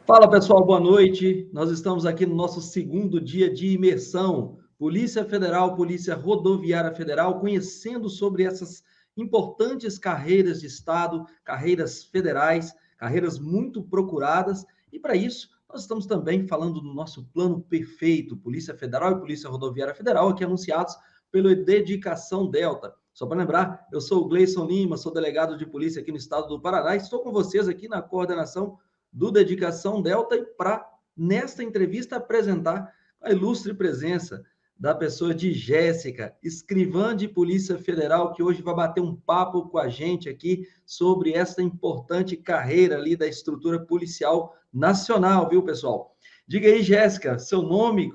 Fala pessoal, boa noite. Nós estamos aqui no nosso segundo dia de imersão. Polícia Federal, Polícia Rodoviária Federal, conhecendo sobre essas importantes carreiras de Estado, carreiras federais, carreiras muito procuradas. E para isso, nós estamos também falando do nosso plano perfeito, Polícia Federal e Polícia Rodoviária Federal, aqui anunciados pelo Dedicação Delta. Só para lembrar, eu sou o Gleison Lima, sou delegado de polícia aqui no estado do Paraná e estou com vocês aqui na coordenação do Dedicação Delta e para, nesta entrevista, apresentar a ilustre presença da pessoa de Jéssica, escrivã de Polícia Federal, que hoje vai bater um papo com a gente aqui sobre essa importante carreira ali da estrutura policial nacional, viu, pessoal? Diga aí, Jéssica, seu nome,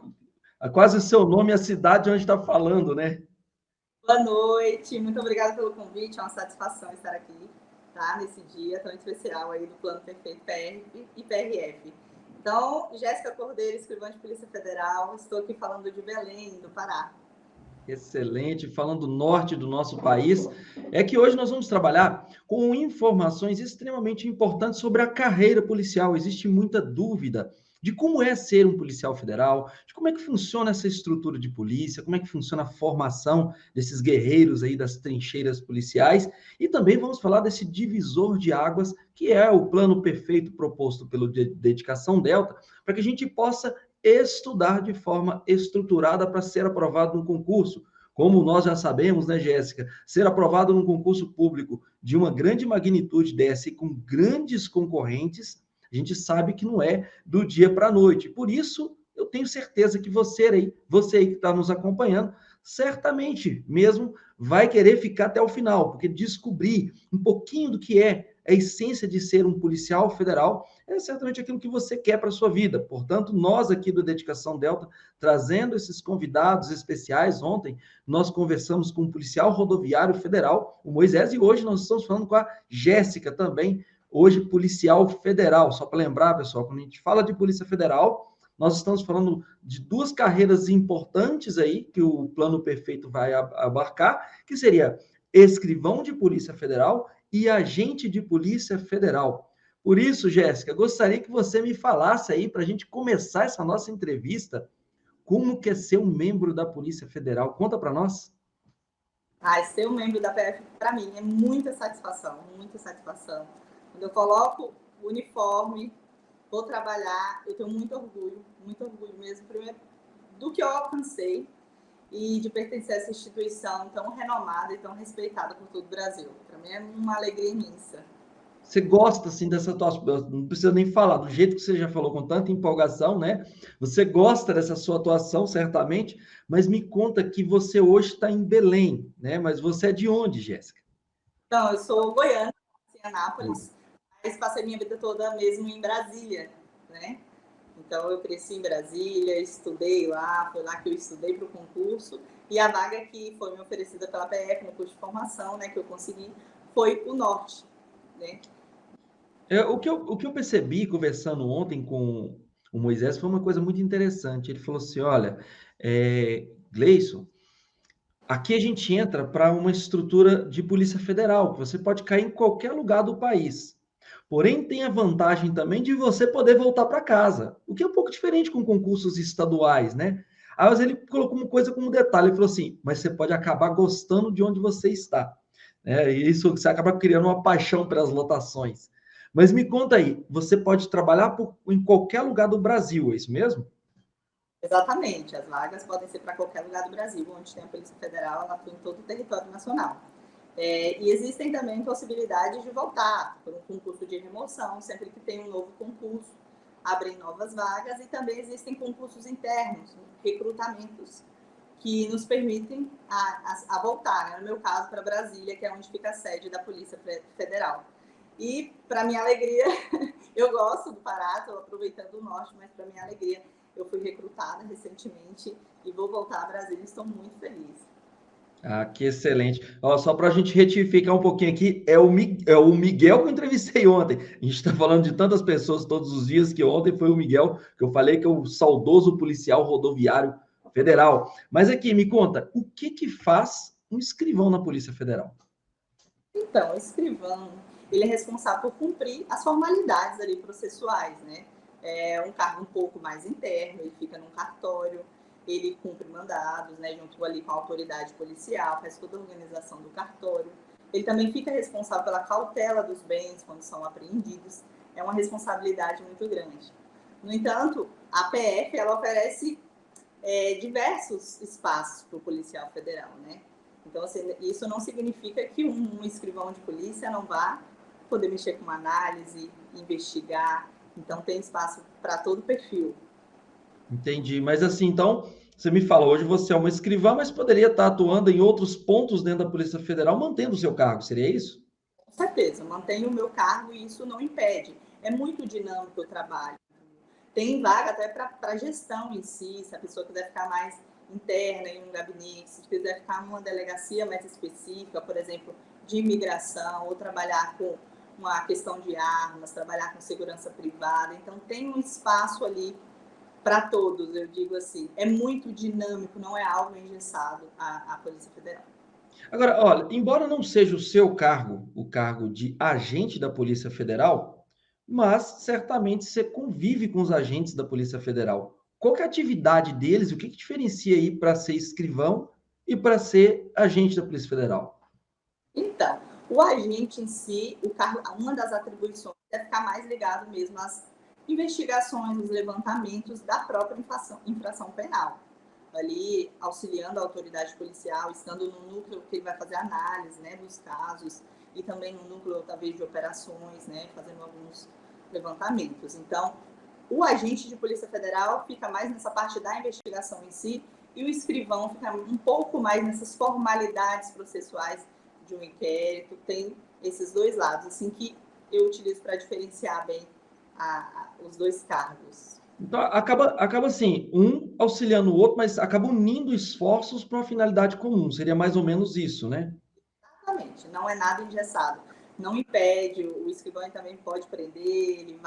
quase o seu nome e a cidade onde está falando, né? Boa noite, muito obrigada pelo convite, é uma satisfação estar aqui, tá? Nesse dia tão especial aí do Plano Perfeito PR e PRF. Então, Jéssica Cordeiro, escrivã de Polícia Federal, estou aqui falando de Belém, do Pará. Excelente, falando do norte do nosso país, é que hoje nós vamos trabalhar com informações extremamente importantes sobre a carreira policial. Existe muita dúvida de como é ser um policial federal, de como é que funciona essa estrutura de polícia, como é que funciona a formação desses guerreiros aí das trincheiras policiais, e também vamos falar desse divisor de águas, que é o plano perfeito proposto pelo Dedicação Delta, para que a gente possa estudar de forma estruturada para ser aprovado no concurso. Como nós já sabemos, né, Jéssica, ser aprovado num concurso público de uma grande magnitude dessa e com grandes concorrentes, a gente sabe que não é do dia para a noite. Por isso, eu tenho certeza que você aí que está nos acompanhando, certamente mesmo vai querer ficar até o final, porque descobrir um pouquinho do que é a essência de ser um policial federal é certamente aquilo que você quer para a sua vida. Portanto, nós aqui do Dedicação Delta, trazendo esses convidados especiais, ontem nós conversamos com um policial rodoviário federal, o Moisés, e hoje nós estamos falando com a Jéssica também, hoje policial federal. Só para lembrar, pessoal, quando a gente fala de Polícia Federal, nós estamos falando de duas carreiras importantes aí que o Plano Perfeito vai abarcar, que seria escrivão de Polícia Federal e agente de Polícia Federal. Por isso, Jéssica, gostaria que você me falasse aí, para a gente começar essa nossa entrevista, como que é ser um membro da Polícia Federal. Conta para nós. Ser um membro da PF, para mim, é muita satisfação, muita satisfação. Quando eu coloco o uniforme, vou trabalhar, eu tenho muito orgulho mesmo, primeiro, do que eu alcancei e de pertencer a essa instituição tão renomada e tão respeitada por todo o Brasil. Para mim é uma alegria imensa. Você gosta, assim, dessa tua... Não precisa nem falar, do jeito que você já falou, com tanta empolgação, né? Você gosta dessa sua atuação, certamente, mas me conta que você hoje está em Belém, né? Mas você é de onde, Jéssica? Então, eu sou goiana, em Anápolis, mas passei minha vida toda mesmo em Brasília, né? Então, eu cresci em Brasília, estudei lá, foi lá que eu estudei para o concurso, e a vaga que foi me oferecida pela PF no curso de formação, né, que eu consegui, foi o Norte, né? O que eu percebi conversando ontem com o Moisés foi uma coisa muito interessante. Ele falou assim: olha, Gleison, aqui a gente entra para uma estrutura de Polícia Federal, que você pode cair em qualquer lugar do país. Porém, tem a vantagem também de você poder voltar para casa, o que é um pouco diferente com concursos estaduais, né? Aí mas ele colocou uma coisa como detalhe, ele falou assim: mas você pode acabar gostando de onde você está. E isso você acaba criando uma paixão pelas lotações. Mas me conta aí, você pode trabalhar em qualquer lugar do Brasil, é isso mesmo? Exatamente, as vagas podem ser para qualquer lugar do Brasil, onde tem a Polícia Federal, ela atua em todo o território nacional. E existem também possibilidades de voltar por um concurso de remoção, sempre que tem um novo concurso, abrem novas vagas, e também existem concursos internos, recrutamentos, que nos permitem a voltar, né? No meu caso, para Brasília, que é onde fica a sede da Polícia Federal. E, para minha alegria, eu gosto do Pará, estou aproveitando o Norte, mas para minha alegria, eu fui recrutada recentemente e vou voltar a Brasília, estou muito feliz. Ah, que excelente. Ó, só para a gente retificar um pouquinho aqui, é o Miguel que eu entrevistei ontem. A gente está falando de tantas pessoas todos os dias que ontem foi o Miguel, que eu falei que é o saudoso policial rodoviário federal. Mas aqui, me conta, o que faz um escrivão na Polícia Federal? Então, o escrivão, ele é responsável por cumprir as formalidades ali processuais, né? é um cargo um pouco mais interno, ele fica num cartório, ele cumpre mandados, né, junto ali com a autoridade policial, faz toda a organização do cartório. Ele também fica responsável pela cautela dos bens quando são apreendidos. É uma responsabilidade muito grande. No entanto, a PF ela oferece diversos espaços para o policial federal, né? Então, assim, isso não significa que um escrivão de polícia não vá poder mexer com uma análise, investigar. Então, tem espaço para todo o perfil. Entendi. Mas assim, então, você me fala, hoje você é uma escrivã, mas poderia estar atuando em outros pontos dentro da Polícia Federal, mantendo o seu cargo, seria isso? Com certeza, mantenho o meu cargo e isso não impede. É muito dinâmico o trabalho. Tem vaga até para gestão em si, se a pessoa quiser ficar mais interna em um gabinete, se quiser ficar numa delegacia mais específica, por exemplo, de imigração, ou trabalhar com uma questão de armas, trabalhar com segurança privada. Então, tem um espaço ali para todos, eu digo assim. É muito dinâmico, não é algo engessado a Polícia Federal. Agora, olha, embora não seja o seu cargo, o cargo de agente da Polícia Federal, mas certamente você convive com os agentes da Polícia Federal. Qual que é a atividade deles? O que diferencia aí para ser escrivão e para ser agente da Polícia Federal? Então, o agente em si, uma das atribuições é ficar mais ligado mesmo às investigações, os levantamentos da própria infração penal. Ali, auxiliando a autoridade policial, estando no núcleo que ele vai fazer análise, né, dos casos, e também no núcleo, talvez, de operações, né, fazendo alguns levantamentos. Então, o agente de Polícia Federal fica mais nessa parte da investigação em si, e o escrivão fica um pouco mais nessas formalidades processuais de um inquérito. Tem esses dois lados, assim, que eu utilizo para diferenciar bem os dois cargos. Então, acaba assim, um auxiliando o outro, mas acaba unindo esforços para uma finalidade comum. Seria mais ou menos isso, né? Exatamente, não é nada engessado. Não impede, o escrivão também pode prender, ele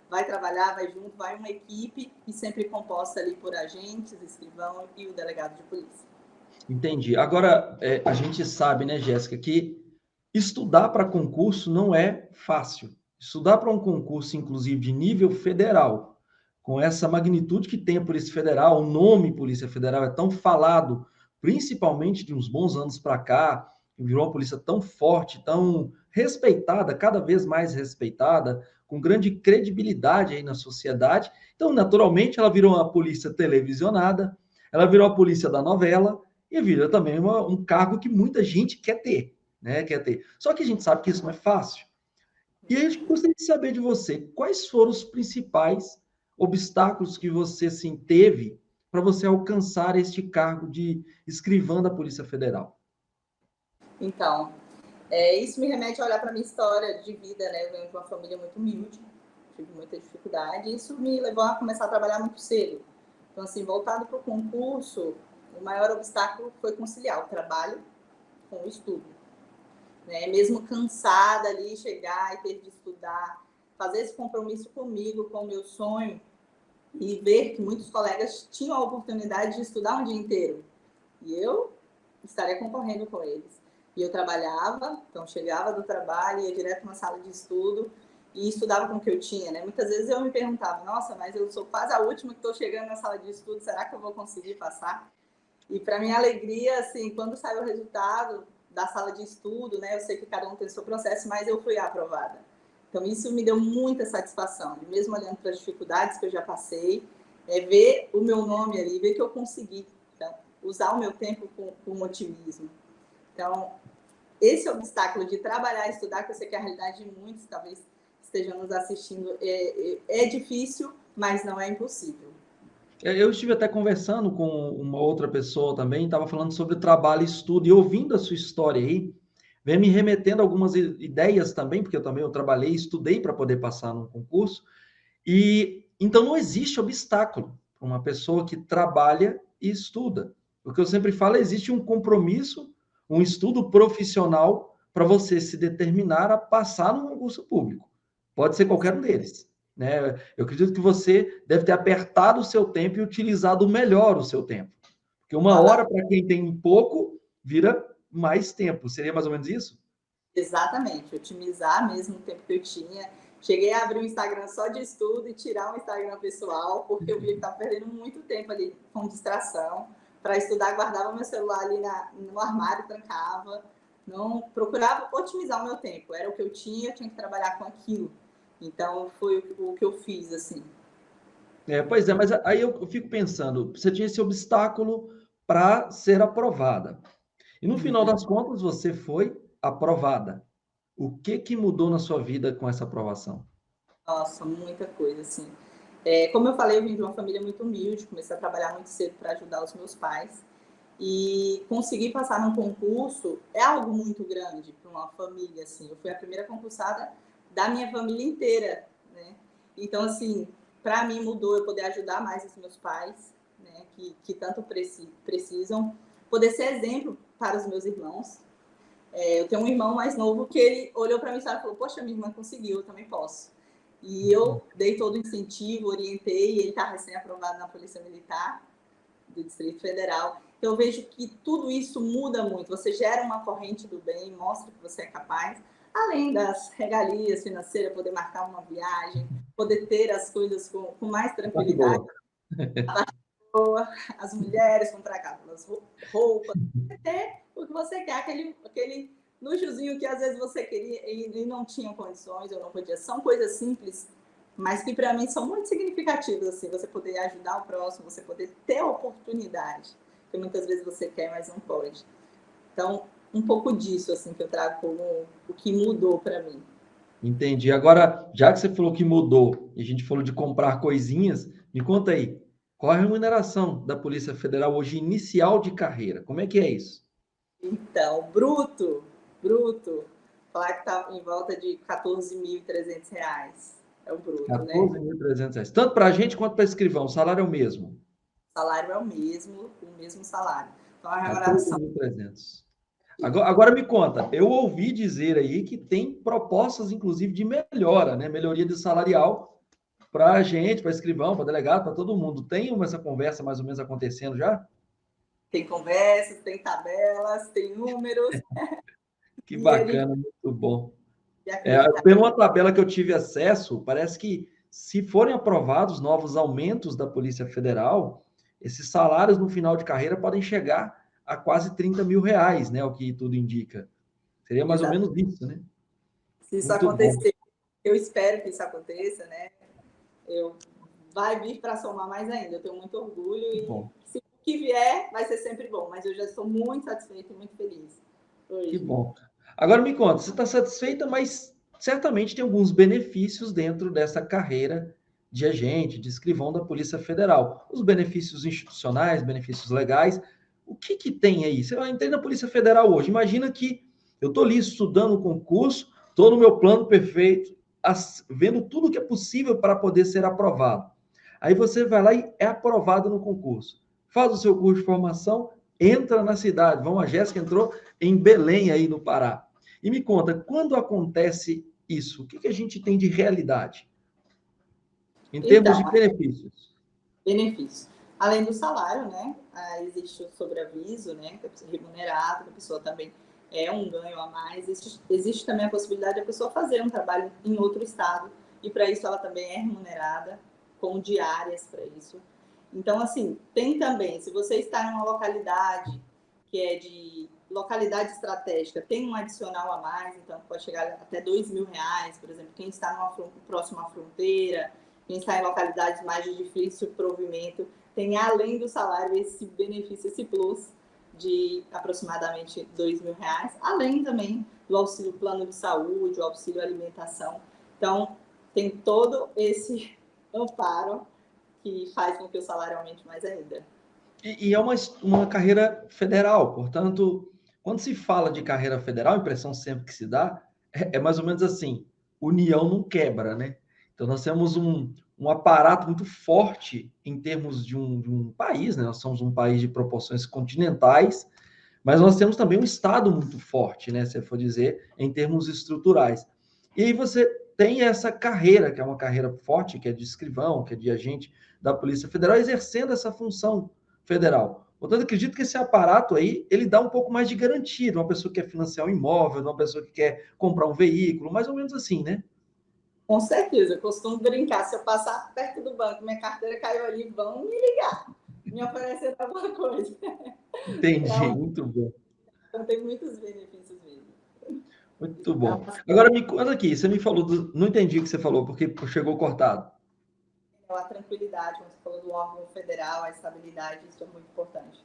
vai trabalhar, vai junto, vai uma equipe e sempre composta ali por agentes, escrivão e o delegado de polícia. Entendi. Agora, a gente sabe, né, Jéssica, que estudar para concurso não é fácil. Estudar para um concurso, inclusive de nível federal, com essa magnitude que tem a Polícia Federal, o nome Polícia Federal é tão falado, principalmente de uns bons anos para cá, virou uma polícia tão forte, tão respeitada, cada vez mais respeitada, com grande credibilidade aí na sociedade. Então, naturalmente, ela virou uma polícia televisionada, ela virou a polícia da novela e vira também um cargo que muita gente quer ter, né? Quer ter. Só que a gente sabe que isso não é fácil. E aí a gente gostaria de saber de você, quais foram os principais obstáculos que você sim, teve para você alcançar este cargo de escrivã da Polícia Federal? Então, isso me remete a olhar para a minha história de vida, né? Eu venho de uma família muito humilde, tive muita dificuldade, e isso me levou a começar a trabalhar muito cedo. Então, assim, voltado para o concurso, o maior obstáculo foi conciliar o trabalho com o estudo. Né? Mesmo cansada ali, chegar e ter de estudar, fazer esse compromisso comigo, com o meu sonho, e ver que muitos colegas tinham a oportunidade de estudar um dia inteiro. E eu estaria concorrendo com eles. E eu trabalhava, então chegava do trabalho, ia direto na sala de estudo e estudava com o que eu tinha, né? Muitas vezes eu me perguntava, nossa, mas eu sou quase a última que estou chegando na sala de estudo, será que eu vou conseguir passar? E para minha alegria, assim, quando saiu o resultado da sala de estudo, né? Eu sei que cada um tem o seu processo, mas eu fui aprovada. Então isso me deu muita satisfação, mesmo olhando para as dificuldades que eu já passei, ver o meu nome ali, ver que eu consegui, então, usar o meu tempo com otimismo. Então, esse obstáculo de trabalhar e estudar, que eu sei que é a realidade de muitos, talvez estejam nos assistindo, é difícil, mas não é impossível. Eu estive até conversando com uma outra pessoa também, estava falando sobre trabalho e estudo, e ouvindo a sua história aí, vem me remetendo a algumas ideias também, porque eu trabalhei e estudei para poder passar num concurso, e então não existe obstáculo para uma pessoa que trabalha e estuda. O que eu sempre falo, existe um compromisso, um estudo profissional para você se determinar a passar no concurso público. Pode ser qualquer um deles. Né? Eu acredito que você deve ter apertado o seu tempo e utilizado melhor o seu tempo. Porque uma hora, para quem tem pouco, vira mais tempo. Seria mais ou menos isso? Exatamente, otimizar mesmo o tempo que eu tinha. Cheguei a abrir um Instagram só de estudo e tirar um Instagram pessoal, porque eu vi que estava perdendo muito tempo ali com distração. Para estudar, guardava meu celular ali no armário, trancava. Não procurava otimizar o meu tempo. Era o que eu tinha que trabalhar com aquilo. Então, foi o que eu fiz, assim. Pois é, mas aí eu fico pensando, você tinha esse obstáculo para ser aprovada. E no final das contas, você foi aprovada. O que que mudou na sua vida com essa aprovação? Nossa, muita coisa, assim. Como eu falei, eu vim de uma família muito humilde, comecei a trabalhar muito cedo para ajudar os meus pais. E conseguir passar num concurso é algo muito grande para uma família, assim. Eu fui a primeira concursada da minha família inteira, né? Então, assim, para mim mudou eu poder ajudar mais os meus pais, né? Que tanto precisam. Poder ser exemplo para os meus irmãos. Eu tenho um irmão mais novo que ele olhou para mim e falou, poxa, minha irmã conseguiu, eu também posso. E eu dei todo o incentivo, orientei, ele está recém-aprovado na Polícia Militar do Distrito Federal. Então, eu vejo que tudo isso muda muito. Você gera uma corrente do bem, mostra que você é capaz, além das regalias financeiras, poder marcar uma viagem, poder ter as coisas com mais tranquilidade. As mulheres comprar aquelas roupas, ter o que você quer, aquele luxozinho que às vezes você queria e não tinha condições ou não podia. São coisas simples, mas que para mim são muito significativas, assim, você poder ajudar o próximo, você poder ter a oportunidade, que muitas vezes você quer, mas não pode. Então, um pouco disso, assim, que eu trago como o que mudou para mim. Entendi. Agora, já que você falou que mudou e a gente falou de comprar coisinhas, me conta aí, qual a remuneração da Polícia Federal hoje inicial de carreira? Como é que é isso? Então, bruto, falar que está em volta de R$ 14.300. É o bruto, né? R$ 14.300. Tanto para a gente quanto para escrivão, o salário é o mesmo. O salário é o mesmo salário. Então, a remuneração... 14.300. Agora me conta, eu ouvi dizer aí que tem propostas, inclusive, de melhora, né? Melhoria de salarial para a gente, para escrivão, para delegado, para todo mundo. Tem essa conversa mais ou menos acontecendo já? Tem conversas, tem tabelas, tem números. Que E a gente bacana, muito bom. acredita. Pela uma tabela que eu tive acesso, parece que se forem aprovados novos aumentos da Polícia Federal, esses salários no final de carreira podem chegar a quase R$ 30.000, né? O que tudo indica. Seria mais ou Exato. menos isso, né? Se isso Muito bom. acontecer, eu espero que isso aconteça, né? Vai vir para somar mais ainda. Eu tenho muito orgulho e se o que vier vai ser sempre bom. Mas eu já estou muito satisfeita e muito feliz hoje. Que bom. Agora me conta, você está satisfeita, mas certamente tem alguns benefícios dentro dessa carreira de agente, de escrivão da Polícia Federal. Os benefícios institucionais, benefícios legais. O que que tem aí? Você vai entrar na Polícia Federal hoje. Imagina que eu estou ali estudando o concurso, estou no meu plano perfeito, vendo tudo que é possível para poder ser aprovado. Aí você vai lá e é aprovado no concurso. Faz o seu curso de formação, entra na cidade. Vamos, a Jéssica entrou em Belém, aí no Pará. E me conta, quando acontece isso, o que que a gente tem de realidade? Em termos de Então, benefícios. além do salário, né? Existe o sobreaviso, né? Que é remunerado, que a pessoa também é um ganho a mais. Existe também a possibilidade de a pessoa fazer um trabalho em outro estado, e para isso ela também é remunerada, com diárias para isso. Então, assim, tem também, se você está em uma localidade que é de localidade estratégica, tem um adicional a mais, então pode chegar até R$ 2.000, por exemplo, quem está próximo à fronteira, quem está em localidades mais de difícil provimento, tem além do salário esse benefício, esse plus de aproximadamente R$ 2.000, além também do auxílio plano de saúde, o auxílio alimentação. Então, tem todo esse amparo que faz com que o salário aumente mais ainda. E é uma carreira federal, portanto, quando se fala de carreira federal, a impressão sempre que se dá é mais ou menos assim: união não quebra, né? Então, nós temos um aparato muito forte em termos de um país, né? Nós somos um país de proporções continentais, mas nós temos também um Estado muito forte, né? Se for dizer, em termos estruturais. E aí você tem essa carreira, que é uma carreira forte, que é de escrivão, que é de agente da Polícia Federal, exercendo essa função federal. Portanto, acredito que esse aparato aí, ele dá um pouco mais de garantia de uma pessoa que quer financiar um imóvel, de uma pessoa que quer comprar um veículo, mais ou menos assim, né? Com certeza, eu costumo brincar, se eu passar perto do banco, minha carteira caiu ali, vão me ligar, me oferecer alguma coisa. Entendi, Então, muito bom. tem muitos benefícios mesmo. Muito Então, bom. Agora me conta aqui, você me falou, não entendi o que você falou, porque chegou cortado. a tranquilidade, como você falou do órgão federal, a estabilidade, isso é muito importante.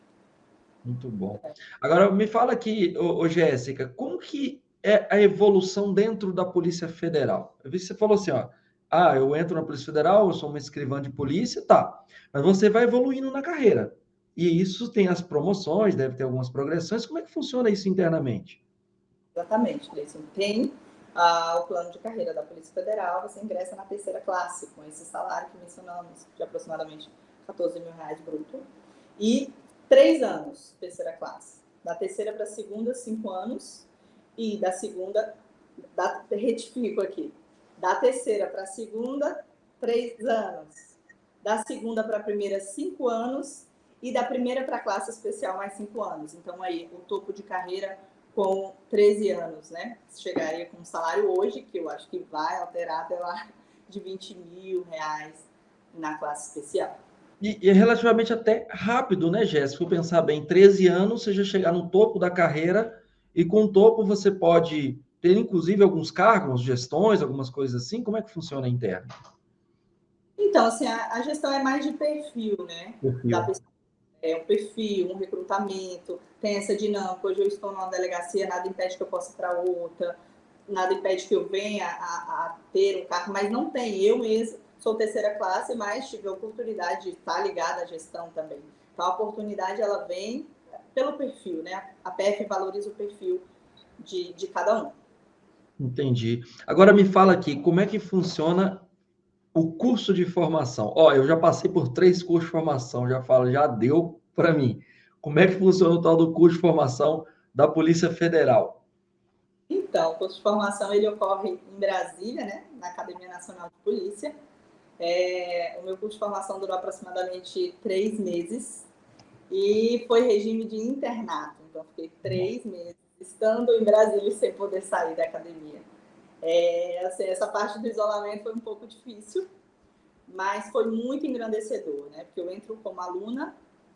Muito bom. Agora me fala aqui, Jéssica, como que é a evolução dentro da Polícia Federal? Eu vi que você falou assim, ó, eu entro na Polícia Federal, eu sou uma escrivã de polícia, tá. Mas você vai evoluindo na carreira. E isso tem as promoções, deve ter algumas progressões. Como é que funciona isso internamente? Exatamente, Cleison. Tem o plano de carreira da Polícia Federal, você ingressa na terceira classe, com esse salário que mencionamos, de aproximadamente R$ 14.000 bruto, e 3 anos, terceira classe. Da terceira para a segunda, 5 anos, e da segunda, retifico aqui, da terceira para a segunda, 3 anos. Da segunda para a primeira, 5 anos, e da primeira para a classe especial, mais 5 anos. Então, aí, o topo de carreira com 13 anos, né? Chegaria com um salário hoje, que eu acho que vai alterar até lá, de R$ 20.000 na classe especial. E é relativamente até rápido, né, Jéssica? Se for pensar bem, 13 anos, você já chegar no topo da carreira, e com o topo você pode ter, inclusive, alguns cargos, gestões, algumas coisas assim. Como é que funciona a interna? Então, assim, a gestão é mais de perfil, né? Da Perfil. pessoa, um perfil, um recrutamento, tem essa dinâmica. Hoje eu estou numa delegacia, nada impede que eu possa ir para outra, nada impede que eu venha a ter um cargo, mas não tem. Eu mesmo sou terceira classe, mas tive a oportunidade de estar ligada à gestão também. Então, a oportunidade, ela vem pelo perfil, né? A PF valoriza o perfil de cada um. Entendi. Agora me fala aqui, como é que funciona o curso de formação? Ó, eu já passei por 3 cursos de formação, já falo, já deu para mim. Como é que funciona o tal do curso de formação da Polícia Federal? Então, o curso de formação ele ocorre em Brasília, né? Na Academia Nacional de Polícia. O meu curso de formação durou aproximadamente 3 meses e foi regime de internato. Então, fiquei 3 meses estando em Brasília sem poder sair da academia. Assim, essa parte do isolamento foi um pouco difícil, mas foi muito engrandecedor, né? Porque eu entro como aluna,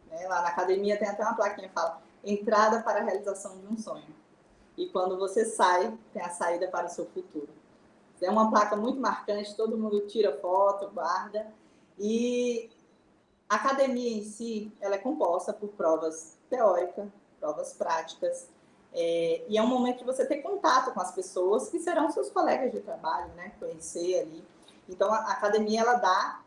né? Lá na academia tem até uma plaquinha que fala entrada para a realização de um sonho. E quando você sai, tem a saída para o seu futuro. É uma placa muito marcante, todo mundo tira foto, guarda. E a academia em si, ela é composta por provas teóricas, provas práticas, e é um momento de você ter contato com as pessoas que serão seus colegas de trabalho, né? Conhecer ali. Então, a academia, ela dá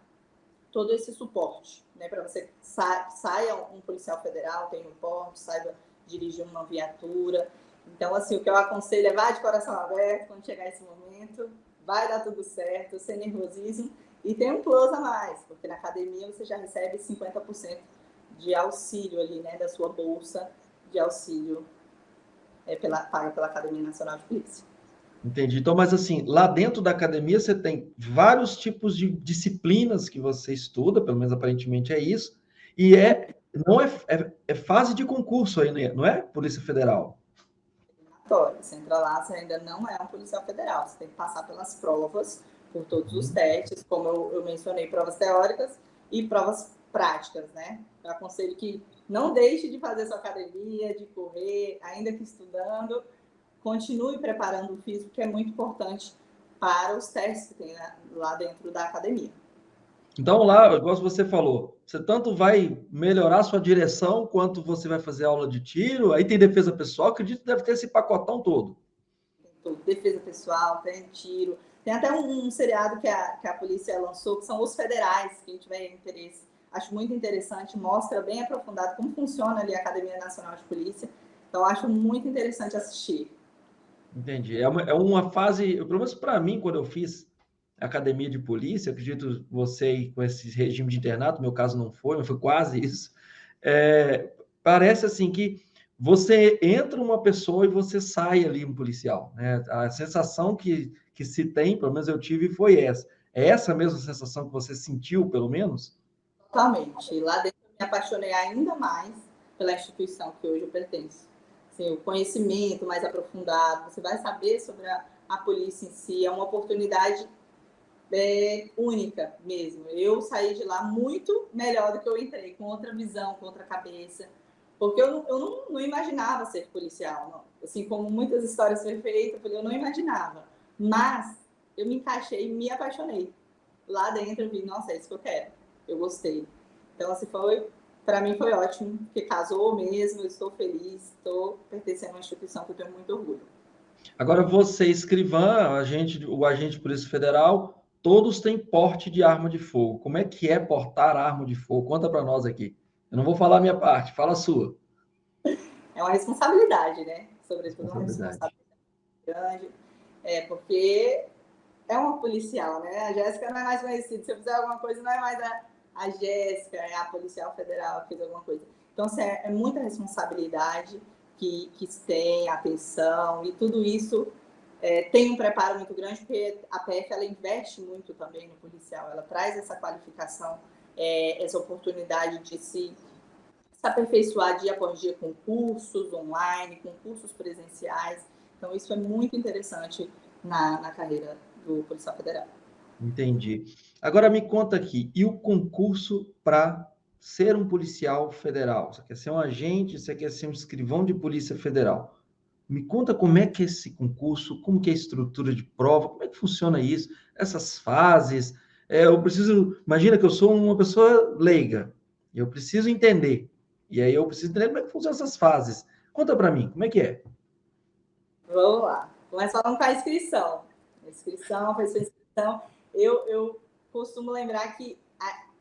todo esse suporte, né? Para você saia um policial federal, tenha um porte, saiba dirigir uma viatura. Então, assim, o que eu aconselho é vá de coração aberto quando chegar esse momento, vai dar tudo certo, sem nervosismo, e tem um plus a mais, porque na academia você já recebe 50% de auxílio ali, né, da sua bolsa de auxílio paga pela Academia Nacional de Polícia. Entendi. Então, mas assim, lá dentro da academia você tem vários tipos de disciplinas que você estuda, pelo menos aparentemente é isso, e não é fase de concurso aí, não é? Polícia Federal. Você entra lá, você ainda não é um policial federal, você tem que passar pelas provas, por todos os testes, como eu mencionei, provas teóricas e provas práticas, né? Eu aconselho que não deixe de fazer sua academia, de correr, ainda que estudando, continue preparando o físico, que é muito importante para os testes que tem lá dentro da academia. Então, lá, igual você falou, você tanto vai melhorar sua direção, quanto você vai fazer aula de tiro, aí tem defesa pessoal, acredito que deve ter esse pacotão todo. Tem tudo, defesa pessoal, tem tiro. Tem até um seriado que a polícia lançou, que são os federais, quem tiver interesse. Acho muito interessante, mostra bem aprofundado como funciona ali a Academia Nacional de Polícia. Então, acho muito interessante assistir. Entendi. É uma fase, pelo menos para mim, quando eu fiz academia de polícia, acredito você com esse regime de internato, no meu caso não foi, mas foi quase isso. Parece assim que você entra uma pessoa e você sai ali um policial, né? A sensação que se tem, pelo menos eu tive, foi essa. É essa mesma sensação que você sentiu, pelo menos? Totalmente. E lá dentro eu me apaixonei ainda mais pela instituição que hoje eu pertenço. Assim, o conhecimento mais aprofundado, você vai saber sobre a polícia em si, é uma oportunidade única mesmo. Eu saí de lá muito melhor do que eu entrei, com outra visão, com outra cabeça, porque eu não imaginava ser policial, não. Assim como muitas histórias foram feitas, eu não imaginava. Mas eu me encaixei e me apaixonei. Lá dentro eu vi, nossa, é isso que eu quero. Eu gostei. Então, assim, para mim foi ótimo, porque casou mesmo, eu estou feliz, estou pertencendo a uma instituição que eu tenho muito orgulho. Agora, você, escrivã, o agente de Polícia Federal, todos têm porte de arma de fogo. Como é que é portar arma de fogo? Conta para nós aqui. Eu não vou falar a minha parte, fala a sua. É uma responsabilidade, né? Sobretudo uma Responsabilidade. responsabilidade grande, porque é uma policial, né? A Jéssica não é mais conhecida. Se eu fizer alguma coisa, não é mais a Jéssica, é a policial federal que fez alguma coisa. Então, assim, é muita responsabilidade que se tem, atenção, e tudo isso tem um preparo muito grande, porque a PF ela investe muito também no policial, ela traz essa qualificação, essa oportunidade de se aperfeiçoar dia após dia com cursos online, com cursos presenciais. Então, isso é muito interessante na carreira do policial federal. Entendi. Agora me conta aqui, e o concurso para ser um policial federal? Você quer ser um agente, você quer ser um escrivão de polícia federal? Me conta como é que é esse concurso, como que é a estrutura de prova, como é que funciona isso, essas fases. Eu preciso, imagina que eu sou uma pessoa leiga, eu preciso entender. E aí eu preciso entender como é que funcionam essas fases. Conta para mim, como é que é? Vamos lá. Começa falando com a inscrição. A inscrição, fez sua inscrição. Eu costumo lembrar que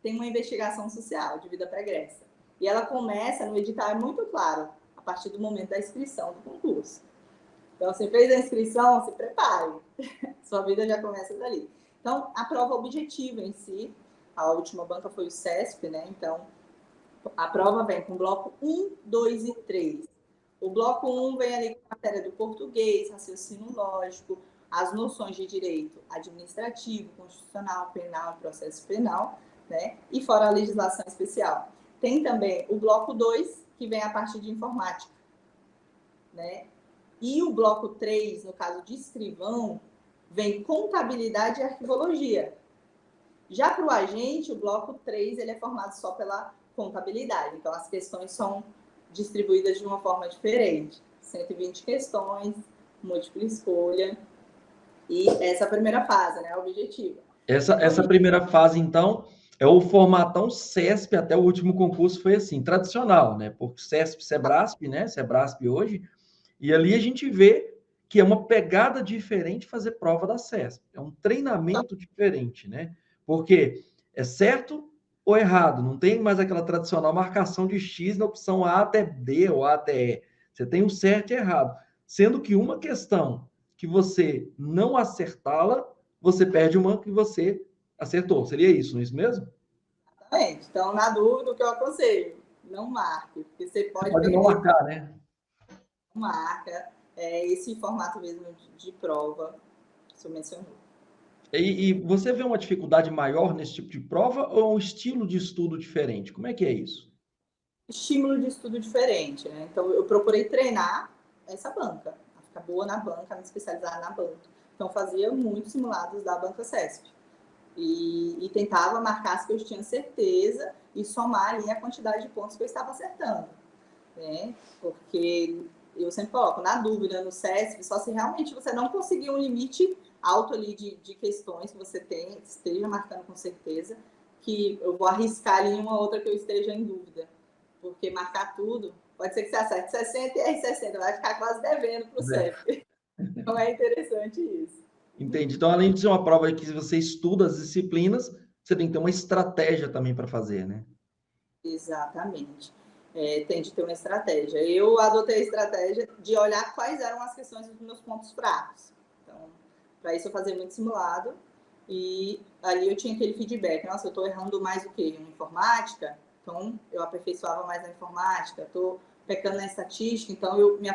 tem uma investigação social de vida pregressa. E ela começa no edital, é muito claro, a partir do momento da inscrição do concurso. Então, você fez a inscrição, se prepare. Sua vida já começa dali. Então, a prova objetiva em si, a última banca foi o CESP, né? Então, a prova vem com bloco 1, 2 e 3. O bloco 1 vem ali com a matéria do português, raciocínio lógico, as noções de direito administrativo, constitucional, penal e processo penal, né? E fora a legislação especial. Tem também o bloco 2, que vem a parte de informática, né? E o bloco 3, no caso de escrivão, vem contabilidade e arquivologia. Já para o agente, o bloco 3 ele é formado só pela contabilidade. Então, as questões são distribuídas de uma forma diferente. 120 questões, múltipla escolha. E essa é a primeira fase, né? A objetiva. Essa primeira fase, então, é o formatão CESP, até o último concurso foi assim, tradicional, né? Porque CESP, Sebrasp, né? Sebrasp hoje, e ali a gente vê que é uma pegada diferente fazer prova da CESP. É um treinamento diferente, né? Porque é certo ou errado, não tem mais aquela tradicional marcação de X na opção A até D ou A até E. Você tem o certo e errado. Sendo que uma questão que você não acertá-la, você perde uma que você acertou. Seria isso, não é isso mesmo? Exatamente. Então, na dúvida, o que eu aconselho? Não marque, porque você Você pode pode não perder. marcar, né? Marca esse formato mesmo de prova que você mencionou. E você vê uma dificuldade maior nesse tipo de prova ou um estilo de estudo diferente? Como é que é isso? Estímulo de estudo diferente, né? Então, eu procurei treinar essa banca, ficar boa na banca, me especializar na banca. Então, fazia muitos simulados da banca CESP. E tentava marcar as que eu tinha certeza e somar ali a quantidade de pontos que eu estava acertando, né? Porque eu sempre coloco, na dúvida, no CESP, só se realmente você não conseguir um limite alto ali de questões que você tem, esteja marcando com certeza, que eu vou arriscar ali uma outra que eu esteja em dúvida. Porque marcar tudo, pode ser que você acerte 60 e aí 60, vai ficar quase devendo para o CESP. Então é interessante isso. Entendi. Então, além de ser uma prova que você estuda as disciplinas, você tem que ter uma estratégia também para fazer, né? Exatamente. Tem de ter uma estratégia. Eu adotei a estratégia de olhar quais eram as questões dos meus pontos fracos. Então, para isso eu fazia muito simulado e ali eu tinha aquele feedback. Nossa, eu estou errando mais o quê? Em informática? Então, eu aperfeiçoava mais na informática. Estou pecando na estatística, então eu me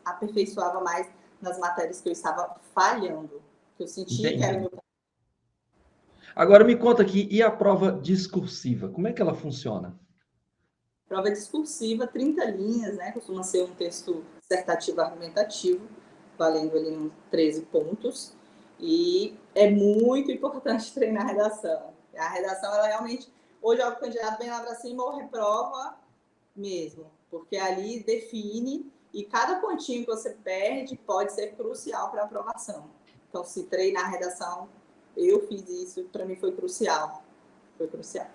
aperfeiçoava mais nas matérias que eu estava falhando, que eu sentia que era o Entendi. meu. Agora me conta aqui, e a prova discursiva? Como é que ela funciona? Prova discursiva, 30 linhas, né? Costuma ser um texto dissertativo argumentativo, valendo ali uns 13 pontos. E é muito importante treinar a redação. A redação, ela realmente, hoje o candidato vem lá para cima ou reprova mesmo, porque ali define e cada pontinho que você perde pode ser crucial para a aprovação. Então, se treinar a redação, eu fiz isso, para mim foi crucial. Foi crucial.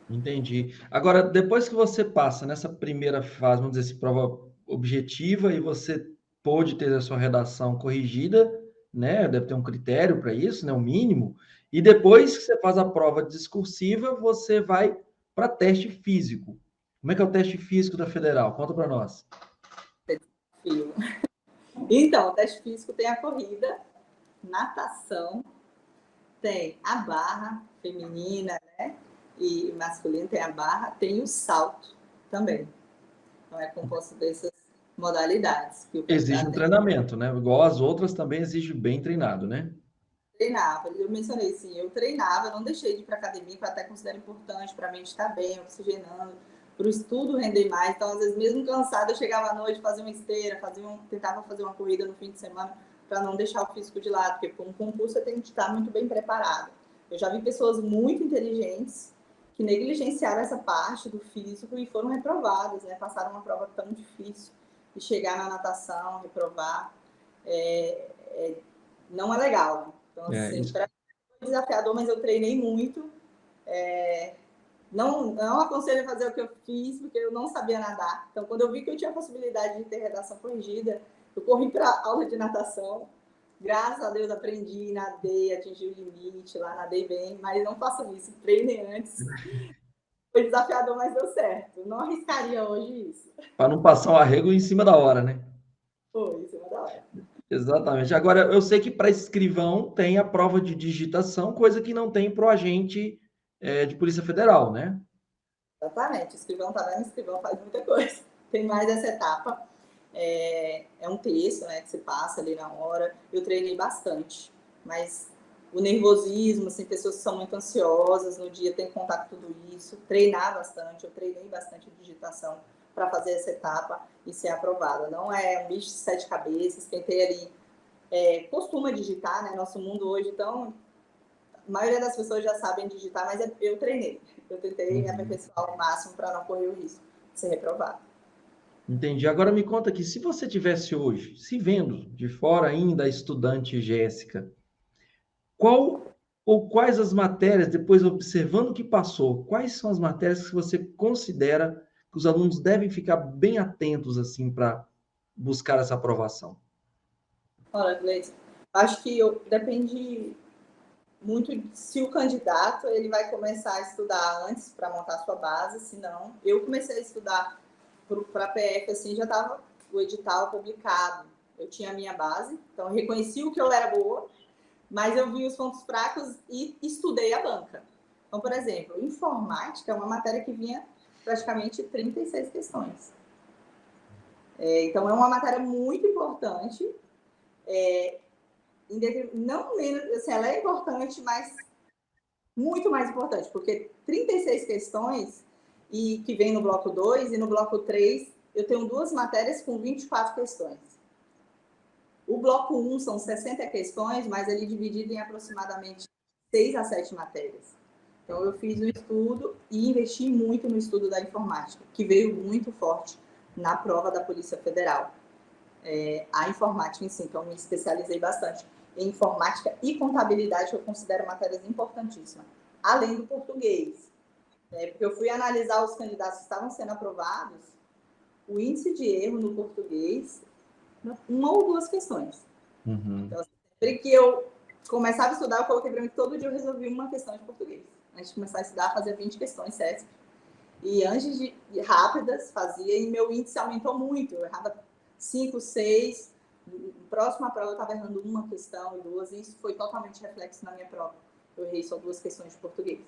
Entendi. Agora, depois que você passa nessa primeira fase, vamos dizer assim, prova objetiva, e você pôde ter a sua redação corrigida, né? Deve ter um critério para isso, né? O mínimo. E depois que você faz a prova discursiva, você vai para teste físico. Como é que é o teste físico da Federal? Conta para nós. Então, o teste físico tem a corrida, natação, tem a barra feminina, né? E masculino tem a barra, tem o salto também. Então, é composto dessas modalidades. Que o Exige um treinamento, né? Igual as outras também exige bem treinado, né? Treinava, eu mencionei sim, eu treinava, não deixei de ir para academia, que eu até considero importante para a mente estar bem, oxigenando, para o estudo render mais. Então, às vezes, mesmo cansada, eu chegava à noite, fazia uma esteira, tentava fazer uma corrida no fim de semana, para não deixar o físico de lado, porque com um concurso você tem que estar muito bem preparado. Eu já vi pessoas muito inteligentes que negligenciaram essa parte do físico e foram reprovadas, né? Passaram uma prova tão difícil e chegar na natação, reprovar, não é legal, né? Então, assim, para mim foi desafiador, mas eu treinei muito. Não aconselho a fazer o que eu fiz, porque eu não sabia nadar. Então, quando eu vi que eu tinha a possibilidade de ter redação corrigida, eu corri para a aula de natação. Graças a Deus aprendi, nadei, atingi o limite lá, nadei bem, mas não façam isso, treinem antes. Foi desafiador, mas deu certo. Não arriscaria hoje isso. Para não passar um arrego em cima da hora, né? Foi, em cima da hora. Exatamente. Agora, eu sei que para escrivão tem a prova de digitação, coisa que não tem para o agente de Polícia Federal, né? Exatamente. O escrivão tá vendo, o escrivão faz muita coisa. Tem mais essa etapa. É um texto, né, que você passa ali na hora. Eu treinei bastante, mas o nervosismo, assim, pessoas que são muito ansiosas no dia tem que contar com tudo isso. Treinar bastante, eu treinei bastante digitação para fazer essa etapa e ser aprovada. Não é um bicho de sete cabeças, quem tem ali costuma digitar, né? Nosso mundo hoje, então, a maioria das pessoas já sabem digitar, mas eu treinei. Eu tentei me aperfeiçoar ao máximo para não correr o risco de ser reprovado. Entendi. Agora me conta aqui, se você tivesse hoje, se vendo de fora ainda a estudante Jéssica, qual ou quais as matérias, depois observando o que passou, quais são as matérias que você considera que os alunos devem ficar bem atentos assim para buscar essa aprovação? Olha, Gleice, acho que depende muito se o candidato ele vai começar a estudar antes para montar a sua base, se não. Eu comecei a estudar para a PF, assim, já estava o edital publicado. Eu tinha a minha base, então eu reconheci o que eu era boa, mas eu vi os pontos fracos e estudei a banca. Então, por exemplo, informática é uma matéria que vinha praticamente 36 questões. Então, é uma matéria muito importante, não menos, assim, ela é importante, mas muito mais importante, porque 36 questões, e que vem no bloco 2 e no bloco 3, eu tenho duas matérias com 24 questões. O bloco 1 são 60 questões, mas ele é dividido em aproximadamente 6 a 7 matérias. Então, eu fiz o estudo e investi muito no estudo da informática, que veio muito forte na prova da Polícia Federal. A informática em si, então, me especializei bastante em informática e contabilidade, que eu considero matérias importantíssimas, além do português. Porque eu fui analisar os candidatos que estavam sendo aprovados, o índice de erro no português, uma ou duas questões. Então, sempre que eu começava a estudar, eu coloquei para mim que todo dia eu resolvi uma questão de português. Antes de começar a estudar, fazia 20 questões, CESP. E antes de rápidas, fazia, e meu índice aumentou muito. Eu errava 5, 6. Próxima prova, eu estava errando uma questão e duas, e isso foi totalmente reflexo na minha prova. Eu errei só 2 questões de português.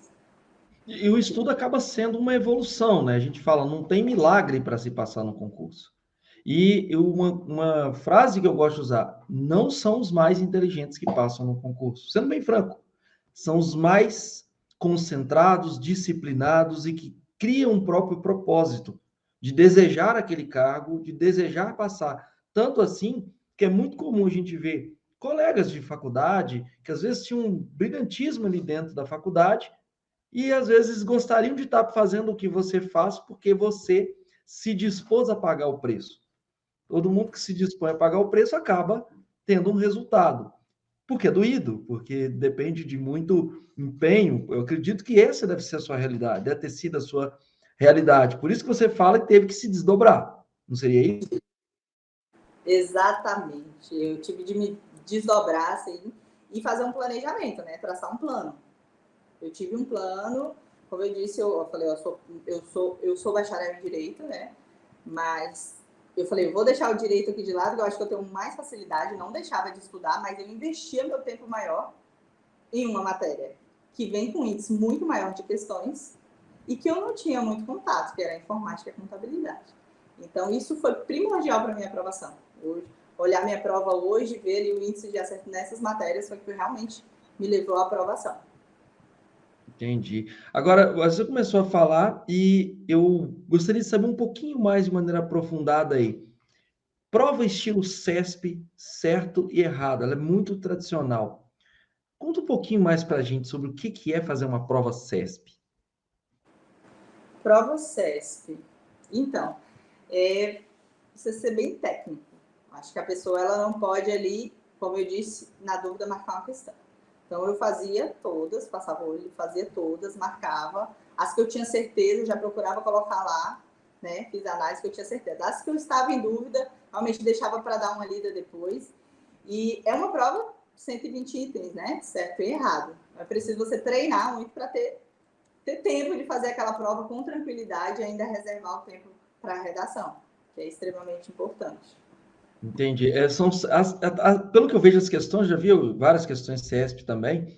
E o estudo acaba sendo uma evolução, né? A gente fala, não tem milagre para se passar no concurso. E uma frase que eu gosto de usar, não são os mais inteligentes que passam no concurso. Sendo bem franco, são os mais concentrados, disciplinados e que criam um próprio propósito de desejar aquele cargo, de desejar passar. Tanto assim que é muito comum a gente ver colegas de faculdade, que às vezes tinham um brilhantismo ali dentro da faculdade, e às vezes gostariam de estar fazendo o que você faz porque você se dispôs a pagar o preço. Todo mundo que se dispõe a pagar o preço acaba tendo um resultado. Porque é doído, porque depende de muito empenho. Eu acredito que essa deve ser a sua realidade, deve ter sido a sua realidade. Por isso que você fala que teve que se desdobrar. Não seria isso? Exatamente. Eu tive de me desdobrar assim e fazer um planejamento, né? Traçar um plano. Eu tive um plano, como eu disse, eu falei, eu sou bacharel em direito, né? Mas eu falei, eu vou deixar o direito aqui de lado, que eu acho que eu tenho mais facilidade, não deixava de estudar, mas eu investia meu tempo maior em uma matéria que vem com índice muito maior de questões e que eu não tinha muito contato, que era a informática e a contabilidade. Então, isso foi primordial para a minha aprovação. Hoje, olhar minha prova hoje, ver ali o índice de acerto nessas matérias foi o que realmente me levou à aprovação. Entendi. Agora, você começou a falar e eu gostaria de saber um pouquinho mais de maneira aprofundada aí. Prova estilo CESP, certo e errado, ela é muito tradicional. Conta um pouquinho mais para a gente sobre o que é fazer uma prova CESP. Prova CESP. Então, precisa ser bem técnico. Acho que a pessoa ela não pode ali, como eu disse, na dúvida, marcar uma questão. Então, eu fazia todas, passava o olho, fazia todas, marcava. As que eu tinha certeza, já procurava colocar lá, né? Fiz análise que eu tinha certeza. As que eu estava em dúvida, realmente deixava para dar uma lida depois. E é uma prova 120 itens, né? Certo e errado. É preciso você treinar muito para ter tempo de fazer aquela prova com tranquilidade e ainda reservar o tempo para a redação, que é extremamente importante. Entendi. Pelo que eu vejo as questões, já vi várias questões CESP também.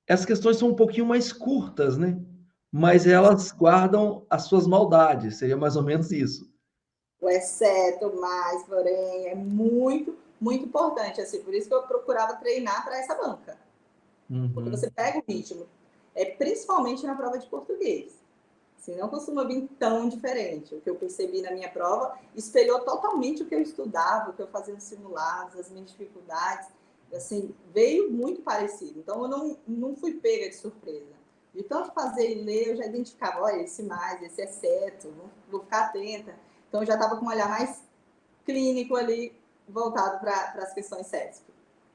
As questões são um pouquinho mais curtas, né? Mas elas guardam as suas maldades, seria mais ou menos isso. O exceto, mais, porém, é muito, muito importante. Assim, por isso que eu procurava treinar para essa banca. Porque Uhum. você pega o ritmo, principalmente na prova de português. Assim, não costuma vir tão diferente. O que eu percebi na minha prova espelhou totalmente o que eu estudava, o que eu fazia nos simulados, as minhas dificuldades. Assim, veio muito parecido. Então, eu não fui pega de surpresa. De tanto fazer e ler, eu já identificava, olha, esse mais, esse exceto, vou ficar atenta. Então, eu já estava com um olhar mais clínico ali, voltado para as questões CESP.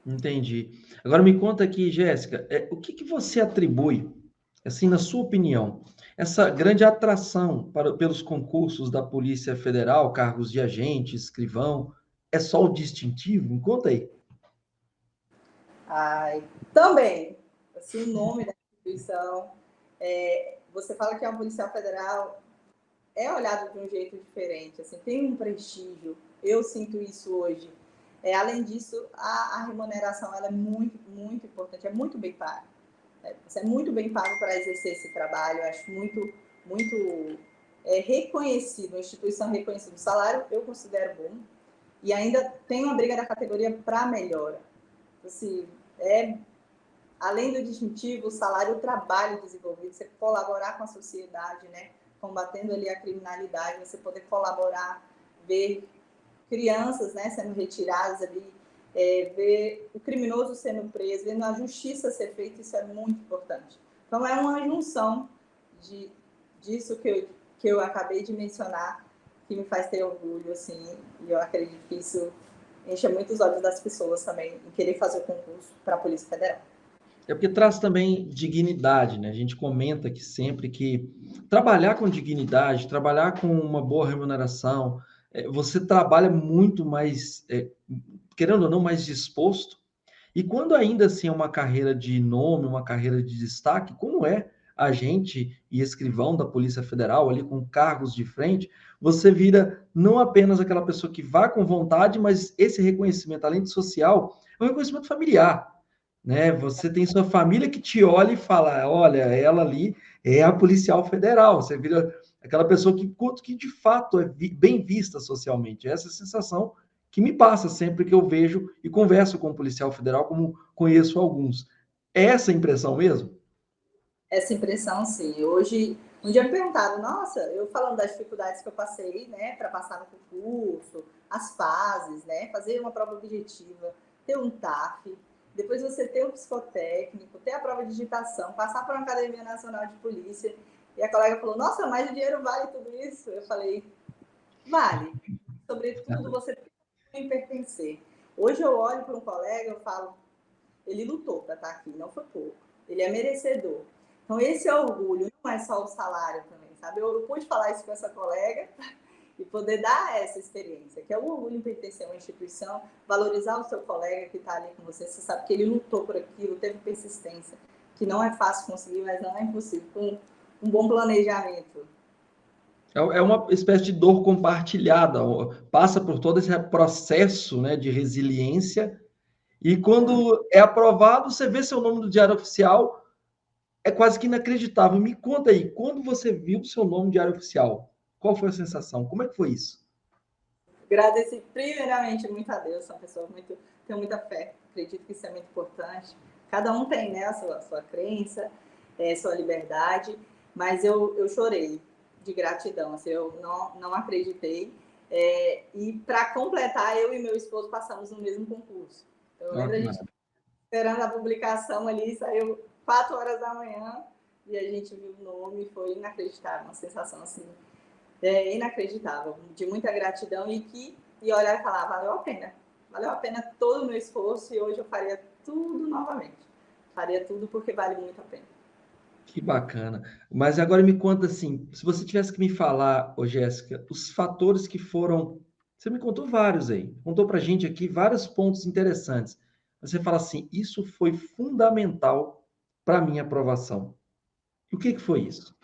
Entendi. Agora me conta aqui, Jéssica, o que você atribui, assim, na sua opinião, essa grande atração pelos concursos da Polícia Federal, cargos de agente, escrivão, é só o distintivo? Me conta aí. Ai, também, assim, o nome da instituição, você fala que é um policial federal, é olhado de um jeito diferente, assim, tem um prestígio, eu sinto isso hoje. Além disso, a remuneração ela é muito, muito importante, é muito bem pago. Você é muito bem pago para exercer esse trabalho, eu acho muito, muito reconhecido, uma instituição reconhecida. O salário eu considero bom e ainda tem uma briga da categoria para melhora. Assim, além do distintivo, o salário, o trabalho desenvolvido, você colaborar com a sociedade, né? Combatendo ali a criminalidade, você poder colaborar, ver crianças, né, sendo retiradas ali, ver o criminoso sendo preso, vendo a justiça ser feita, isso é muito importante. Então, é uma junção disso que eu acabei de mencionar, que me faz ter orgulho, assim, e eu acredito que isso enche muito os olhos das pessoas também em querer fazer o concurso para a Polícia Federal. É porque traz também dignidade, né? A gente comenta aqui sempre que trabalhar com dignidade, trabalhar com uma boa remuneração, você trabalha muito mais, querendo ou não, mais disposto. E quando ainda assim é uma carreira de nome, uma carreira de destaque, como é agente e escrivão da Polícia Federal, ali com cargos de frente, você vira não apenas aquela pessoa que vai com vontade, mas esse reconhecimento, além de social, é um reconhecimento familiar, né? Você tem sua família que te olha e fala, olha, ela ali é a policial federal. Você vira aquela pessoa que de fato é bem vista socialmente. Essa é a sensação que me passa sempre que eu vejo e converso com o policial federal, como conheço alguns. É essa a impressão mesmo? Essa impressão, sim. Hoje, um dia me perguntaram, nossa, eu falando das dificuldades que eu passei, né, para passar no concurso, as fases, né, fazer uma prova objetiva. ter um TAF, depois você ter o psicotécnico, ter a prova de digitação, passar por uma Academia Nacional de Polícia. E a colega falou, nossa, mas o dinheiro vale tudo isso? Eu falei, vale. Sobretudo, você tem que pertencer. Hoje eu olho para um colega e falo, ele lutou para estar aqui, não foi pouco. Ele é merecedor. Então, esse orgulho, não é só o salário também, sabe? Eu pude falar isso com essa colega e poder dar essa experiência, que é o orgulho em pertencer a uma instituição, valorizar o seu colega que está ali com você. Você sabe que ele lutou por aquilo, teve persistência, que não é fácil conseguir, mas não é impossível. Com um bom planejamento. É uma espécie de dor compartilhada, passa por todo esse processo, né, de resiliência, e quando é aprovado, você vê seu nome no Diário Oficial, é quase que inacreditável. Me conta aí, quando você viu seu nome no Diário Oficial, qual foi a sensação? Como é que foi isso? Agradeci primeiramente muito a Deus, sou uma pessoa muito, tenho muita fé, acredito que isso é muito importante. Cada um tem, né, a sua crença, sua liberdade, mas eu chorei de gratidão, assim, eu não acreditei. E para completar, eu e meu esposo passamos no mesmo concurso. Eu lembro a gente esperando a publicação ali, saiu 4 horas da manhã e a gente viu o nome, foi inacreditável, uma sensação assim, inacreditável, de muita gratidão e olhar e falar, valeu a pena todo o meu esforço e hoje eu faria tudo novamente. Faria tudo porque vale muito a pena. Que bacana. Mas agora me conta assim, se você tivesse que me falar, ô Jéssica, os fatores que foram. Você me contou vários aí, contou pra gente aqui vários pontos interessantes. Você fala assim, isso foi fundamental para a minha aprovação. E o que foi isso?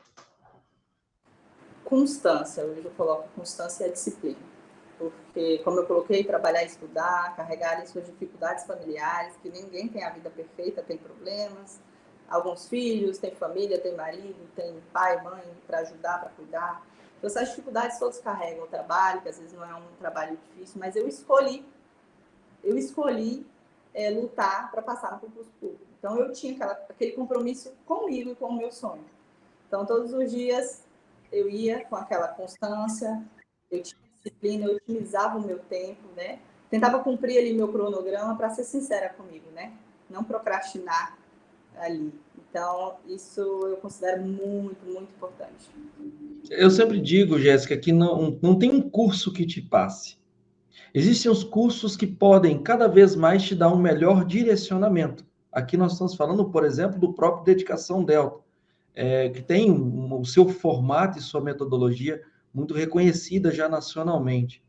Constância, hoje eu coloco constância e a disciplina. Porque, como eu coloquei, trabalhar e estudar, carregar ali suas dificuldades familiares, que ninguém tem a vida perfeita, tem problemas, alguns filhos, tem família, tem marido, tem pai, mãe para ajudar, para cuidar. Então, essas dificuldades todos carregam o trabalho, que às vezes não é um trabalho difícil, mas eu escolhi lutar para passar no concurso público. Então, eu tinha aquele compromisso comigo e com o meu sonho. Então, todos os dias eu ia com aquela constância, eu tinha disciplina, eu otimizava o meu tempo, né? Tentava cumprir ali meu cronograma para ser sincera comigo, né? Não procrastinar ali. Então, isso eu considero muito, muito importante. Eu sempre digo, Jéssica, que não tem um curso que te passe. Existem os cursos que podem cada vez mais te dar um melhor direcionamento. Aqui nós estamos falando, por exemplo, do próprio Dedicação Delta, que tem o seu formato e sua metodologia muito reconhecida já nacionalmente.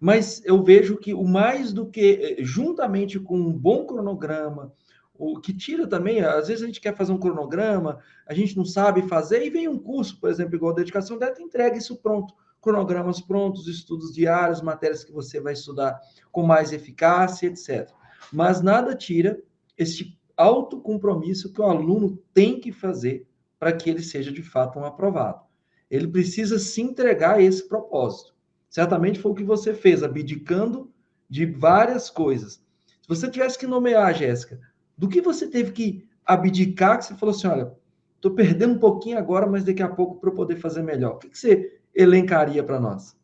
Mas eu vejo que o mais do que, juntamente com um bom cronograma, o que tira também, às vezes a gente quer fazer um cronograma, a gente não sabe fazer, e vem um curso, por exemplo, igual a Dedicação Delta, entrega isso pronto, cronogramas prontos, estudos diários, matérias que você vai estudar com mais eficácia, etc. Mas nada tira esse autocompromisso que o aluno tem que fazer para que ele seja de fato um aprovado. Ele precisa se entregar a esse propósito. Certamente foi o que você fez, abdicando de várias coisas. Se você tivesse que nomear, Jéssica, do que você teve que abdicar, que você falou assim, olha, estou perdendo um pouquinho agora, mas daqui a pouco para eu poder fazer melhor. O que você elencaria para nós?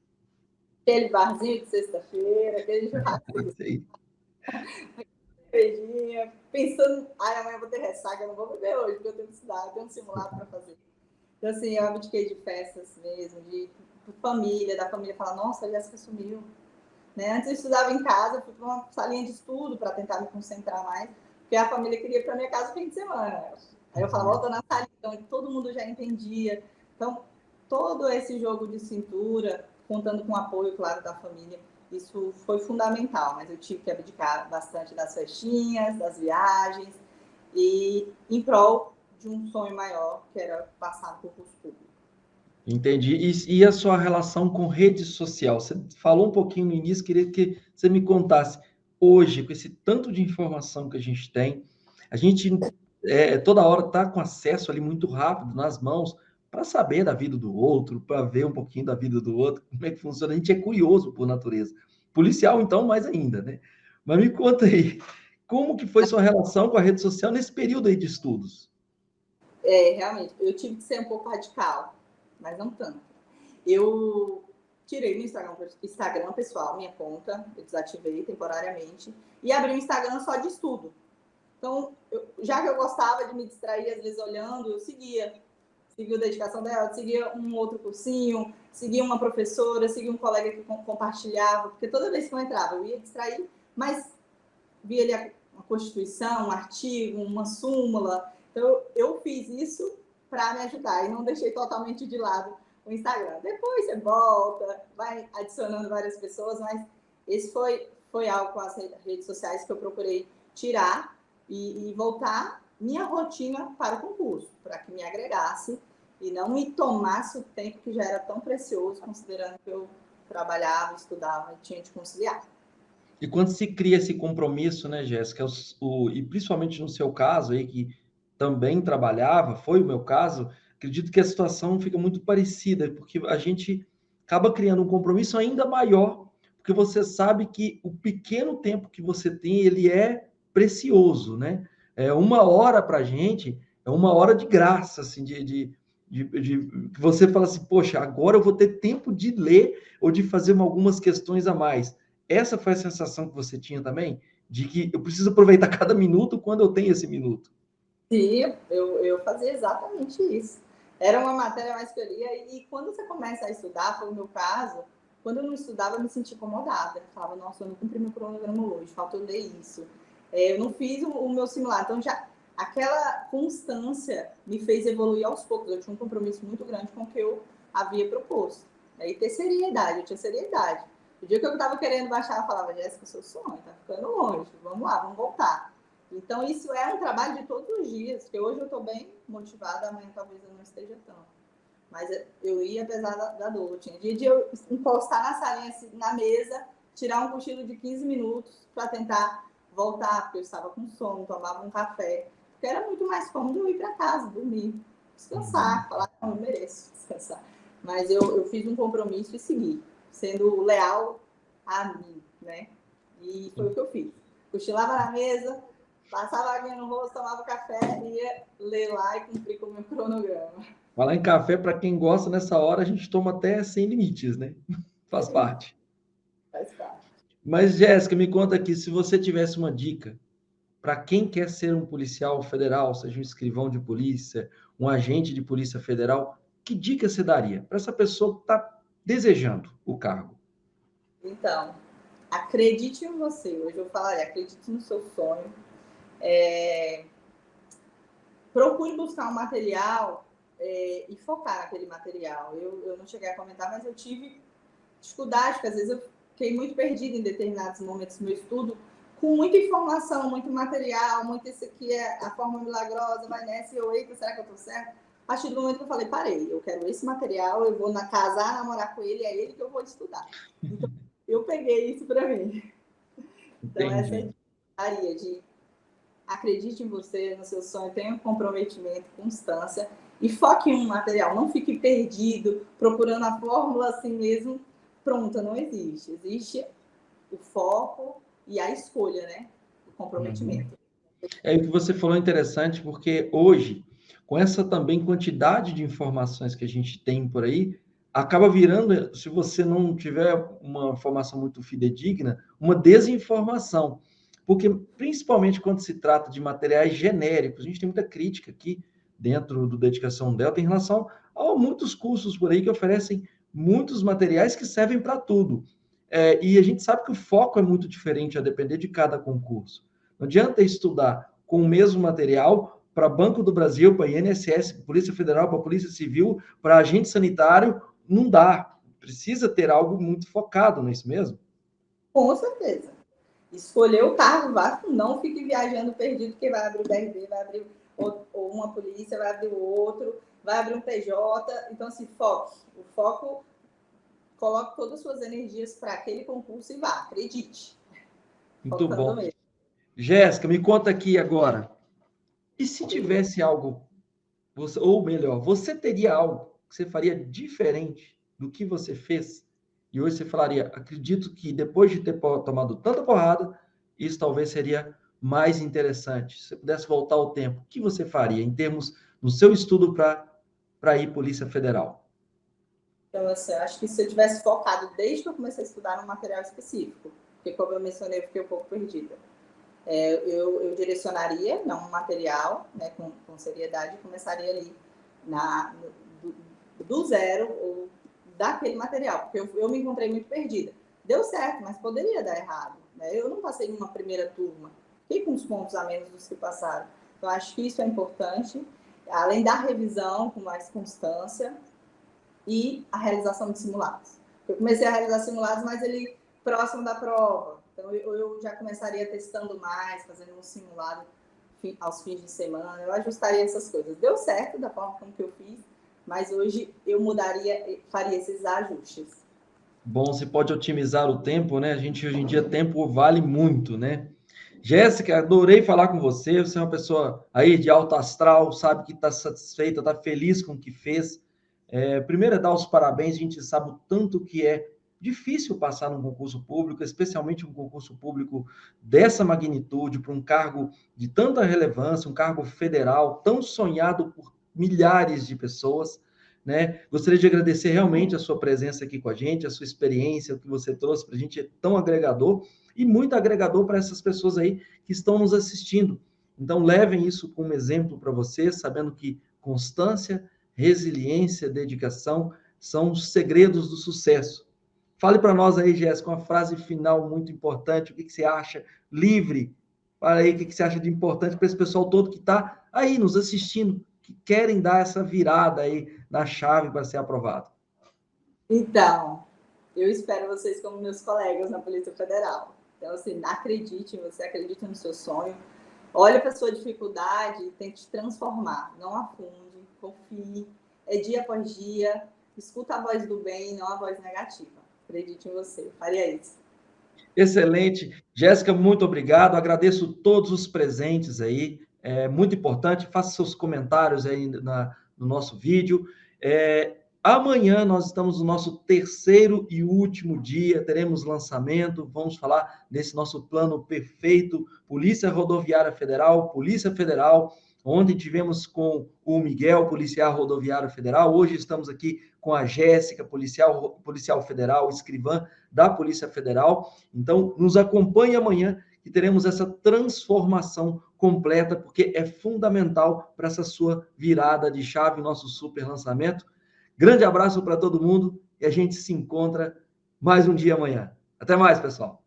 Aquele barzinho de sexta-feira, aquele churrasco, cervejinha, pensando, ai, amanhã eu vou ter ressaca, eu não vou beber hoje, porque eu tenho que estudar, eu tenho um simulado para fazer. Então, assim, eu abdiquei de festas mesmo, de família, da família falar, nossa, a Jéssica sumiu. Né? Antes eu estudava em casa, fui para uma salinha de estudo para tentar me concentrar mais, porque a família queria ir para minha casa no fim de semana. Aí eu falava, volta na salinha, então todo mundo já entendia. Então, todo esse jogo de cintura, contando com o apoio, claro, da família, isso foi fundamental, mas eu tive que abdicar bastante das festinhas, das viagens, e em prol de um sonho maior, que era passar no concurso público. Entendi. E a sua relação com rede social? Você falou um pouquinho no início, queria que você me contasse. Hoje, com esse tanto de informação que a gente toda hora está com acesso ali muito rápido nas mãos para saber da vida do outro, para ver um pouquinho da vida do outro, como é que funciona. A gente é curioso por natureza. Policial, então, mais ainda, né? Mas me conta aí, como que foi sua relação com a rede social nesse período aí de estudos? Realmente, eu tive que ser um pouco radical, mas não tanto. Eu tirei meu Instagram pessoal, minha conta, eu desativei temporariamente, e abri um Instagram só de estudo. Então, já que eu gostava de me distrair, às vezes olhando, eu seguia o Dedicação dela, seguia um outro cursinho, seguia uma professora, seguia um colega que compartilhava, porque toda vez que eu entrava, eu ia distrair, mas via ali uma constituição, um artigo, uma súmula. Então, eu fiz isso para me ajudar e não deixei totalmente de lado o Instagram. Depois você volta, vai adicionando várias pessoas, mas esse foi algo com as redes sociais que eu procurei tirar e voltar minha rotina para o concurso, para que me agregasse e não me tomasse o tempo que já era tão precioso, considerando que eu trabalhava, estudava e tinha de conciliar. E quando se cria esse compromisso, né, Jéssica, e principalmente no seu caso aí, que também trabalhava, foi o meu caso, acredito que a situação fica muito parecida, porque a gente acaba criando um compromisso ainda maior, porque você sabe que o pequeno tempo que você tem, ele é precioso, né? É uma hora para a gente, é uma hora de graça, assim, que você fala assim, poxa, agora eu vou ter tempo de ler ou de fazer algumas questões a mais. Essa foi a sensação que você tinha também? De que eu preciso aproveitar cada minuto quando eu tenho esse minuto. Sim, eu fazia exatamente isso. Era uma matéria mais que eu lia, e quando você começa a estudar, foi o meu caso, quando eu não estudava, eu me sentia incomodada. Eu falava, nossa, eu não cumpri meu cronograma hoje, falta eu ler isso. Eu não fiz o meu simulado. Então, já aquela constância me fez evoluir aos poucos. Eu tinha um compromisso muito grande com o que eu havia proposto. E ter seriedade, eu tinha seriedade. O dia que eu estava querendo baixar, eu falava, Jéssica, seu sonho tá ficando longe, vamos lá, vamos voltar. Então, isso é um trabalho de todos os dias, porque hoje eu estou bem motivada, amanhã talvez eu não esteja tanto. Mas eu ia apesar da dor. Tinha dia de eu encostar na salinha, na mesa, tirar um cochilo de 15 minutos para tentar voltar, porque eu estava com sono, tomava um café. Porque era muito mais cômodo eu ir para casa, dormir, descansar, falar, não, eu mereço descansar. Mas eu fiz um compromisso e segui, sendo leal a mim, né? E foi o que eu fiz. Cochilava na mesa, passava água no rosto, tomava café, ia ler lá e cumprir com o meu cronograma. Falar em café, para quem gosta, nessa hora a gente toma até sem limites, né? Faz parte. Faz parte. Mas, Jéssica, me conta aqui, se você tivesse uma dica para quem quer ser um policial federal, seja um escrivão de polícia, um agente de polícia federal, que dica você daria para essa pessoa que está desejando o cargo? Então, acredite em você. Hoje eu falaria, acredite no seu sonho. Procure buscar um material e focar naquele material. Eu não cheguei a comentar, mas eu tive dificuldade, porque às vezes eu fiquei muito perdida em determinados momentos do meu estudo, com muita informação, muito material, muito isso aqui é a forma milagrosa, vai nessa, e eu, eita, será que eu estou certo? A partir do momento que eu falei, parei, eu quero esse material, eu vou casar, namorar com ele, é ele que eu vou estudar. Então, eu peguei isso para mim. Então, Entendi. essa é a área de acredite em você, no seu sonho, tenha um comprometimento, constância, e foque em um material, não fique perdido, procurando a fórmula assim mesmo, pronta, não existe. Existe o foco e a escolha, né? O comprometimento. É o que você falou interessante, porque hoje, com essa também quantidade de informações que a gente tem por aí, acaba virando, se você não tiver uma formação muito fidedigna, uma desinformação. Porque, principalmente quando se trata de materiais genéricos, a gente tem muita crítica aqui dentro do Dedicação Delta em relação a muitos cursos por aí que oferecem muitos materiais que servem para tudo. E a gente sabe que o foco é muito diferente a depender de cada concurso. Não adianta estudar com o mesmo material para Banco do Brasil, para INSS, Polícia Federal, para Polícia Civil, para agente sanitário, não dá. Precisa ter algo muito focado, não é isso mesmo? Com certeza. Escolher o cargo vasco, não fique viajando perdido, porque vai abrir o BRB, vai abrir ou uma polícia, vai abrir o outro, vai abrir um PJ. Então, se foque. O foco, coloque todas as suas energias para aquele concurso e vá, acredite. Muito bom. Jéssica, me conta aqui agora. E se tivesse algo, ou melhor, você teria algo que você faria diferente do que você fez? E hoje você falaria, acredito que depois de ter tomado tanta porrada, isso talvez seria mais interessante. Se você pudesse voltar ao tempo, o que você faria em termos no seu estudo para ir Polícia Federal? Então, assim, eu acho que se eu tivesse focado desde que eu comecei a estudar num material específico, porque como eu mencionei, eu fiquei um pouco perdida. Eu direcionaria, não um material, né, com seriedade, começaria ali do zero ou daquele material, porque eu me encontrei muito perdida. Deu certo, mas poderia dar errado. Né? Eu não passei em uma primeira turma, fiquei com os pontos a menos dos que passaram. Então, acho que isso é importante, além da revisão com mais constância e a realização de simulados. Eu comecei a realizar simulados, mas ele próximo da prova. Então, eu já começaria testando mais, fazendo um simulado aos fins de semana. Eu ajustaria essas coisas. Deu certo da forma como que eu fiz, mas hoje eu mudaria, faria esses ajustes. Bom, você pode otimizar o tempo, né? A gente, hoje em dia, tempo vale muito, né? Jéssica, adorei falar com você. Você é uma pessoa aí de alto astral, sabe que está satisfeita, está feliz com o que fez. Primeiro é dar os parabéns, a gente sabe o tanto que é difícil passar num concurso público, especialmente um concurso público dessa magnitude, para um cargo de tanta relevância, um cargo federal, tão sonhado por milhares de pessoas, né? Gostaria de agradecer realmente a sua presença aqui com a gente, a sua experiência, o que você trouxe para a gente é tão agregador e muito agregador para essas pessoas aí que estão nos assistindo. Então, levem isso como exemplo para vocês, sabendo que constância, resiliência, dedicação são os segredos do sucesso. Fale para nós aí, Jéssica, uma frase final muito importante. O que você acha? Livre. Fala aí o que você acha de importante para esse pessoal todo que está aí nos assistindo, que querem dar essa virada aí na chave para ser aprovado. Então, eu espero vocês como meus colegas na Polícia Federal. Então, assim, acredite em você, acredite no seu sonho. Olhe para a sua dificuldade e tente transformar. Não afunde, confie. É dia após dia. Escuta a voz do bem, não a voz negativa. Acredite em você. Faria isso. Excelente. Jéssica, muito obrigado. Agradeço todos os presentes aí. É muito importante. Faça seus comentários aí no nosso vídeo. Amanhã nós estamos no nosso terceiro e último dia. Teremos lançamento. Vamos falar desse nosso plano perfeito. Polícia Rodoviária Federal, Polícia Federal. Ontem tivemos com o Miguel, policial rodoviário federal. Hoje estamos aqui com a Jéssica, policial federal, escrivã da Polícia Federal. Então, nos acompanhe amanhã que teremos essa transformação completa, porque é fundamental para essa sua virada de chave, nosso super lançamento. Grande abraço para todo mundo e a gente se encontra mais um dia amanhã. Até mais, pessoal.